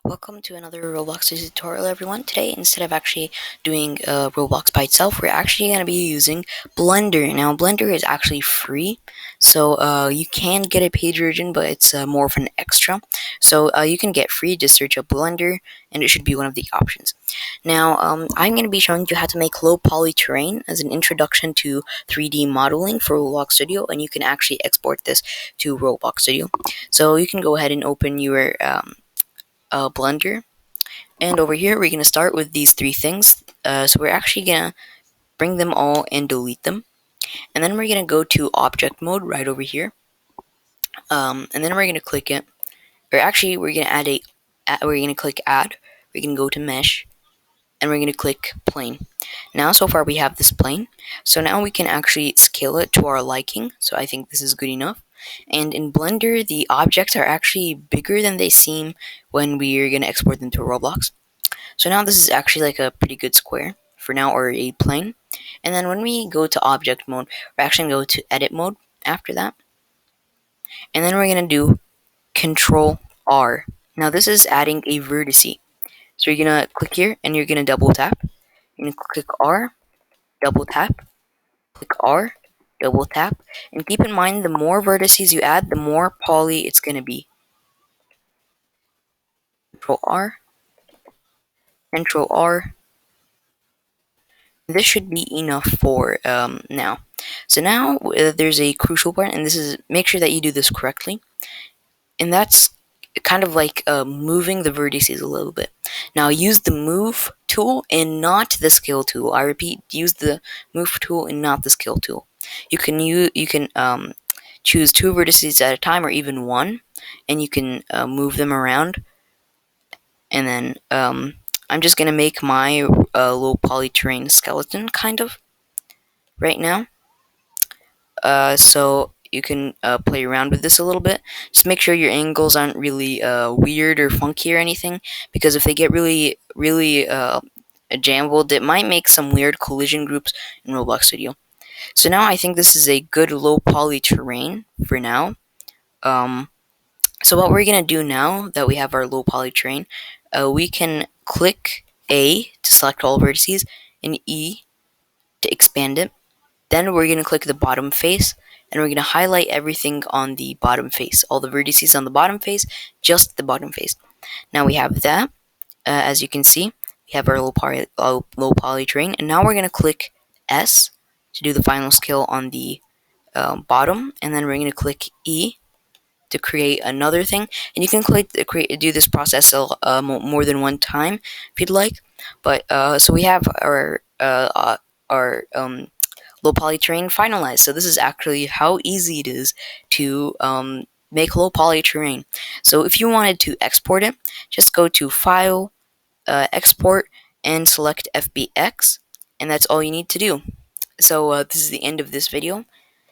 Welcome to another Roblox tutorial, everyone. Today, instead of actually doing Roblox by itself, we're actually going to be using Blender. Now, Blender is actually free, so you can get a paid version, but it's more of an extra. So you can get free, just search up Blender, and it should be one of the options. Now, I'm going to be showing you how to make low poly terrain as an introduction to 3D modeling for Roblox Studio, and you can actually export this to Roblox Studio. So you can go ahead and open your Blender. And over here, we're going to start with these three things. So we're actually going to bring them all and delete them. And then we're going to go to object mode right over here. And then we're going to click it. Or actually, we're going to we're going to click add. We're going to go to mesh. And we're going to click plane. Now, so far we have this plane. So now we can actually scale it to our liking. So I think this is good enough. And in Blender, the objects are actually bigger than they seem when we're going to export them to Roblox. So now this is actually like a pretty good square for now, or a plane. And then when we go to object mode, we're actually going to go to edit mode after that. And then we're going to do Control R. Now this is adding a vertice. So you're going to click here and you're going to double tap. You're going to click R, double tap, click R, double tap. And keep in mind, the more vertices you add, the more poly it's going to be. Control R, Control R. This should be enough for now. So now there's a crucial part, and this is make sure that you do this correctly. And that's kind of like moving the vertices a little bit. Now use the move tool and not the scale tool. I repeat, use the move tool and not the scale tool. You can choose two vertices at a time, or even one, and you can move them around. And then I'm just gonna make my low poly terrain skeleton kind of right now. So you can play around with this a little bit. Just make sure your angles aren't really weird or funky or anything, because if they get really jambled, it might make some weird collision groups in Roblox Studio. So now I think this is a good low poly terrain for now. So what we're gonna do now that we have our low poly terrain, we can click A to select all vertices and E to expand it. Then we're going to click the bottom face, and we're going to highlight everything on the bottom face, all the vertices on the bottom face, just the bottom face. Now we have that. As you can see, we have our low poly terrain, and now we're going to click S to do the final scale on the bottom, and then we're going to click E to create another thing. And you can do this process more than one time if you'd like. But so we have our low poly terrain finalized. So this is actually how easy it is to make low poly terrain. So if you wanted to export it, just go to File, Export, and select FBX, and that's all you need to do. So this is the end of this video.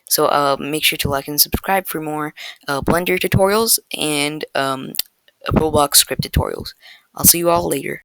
So make sure to like and subscribe for more Blender tutorials and Roblox script tutorials. I'll see you all later.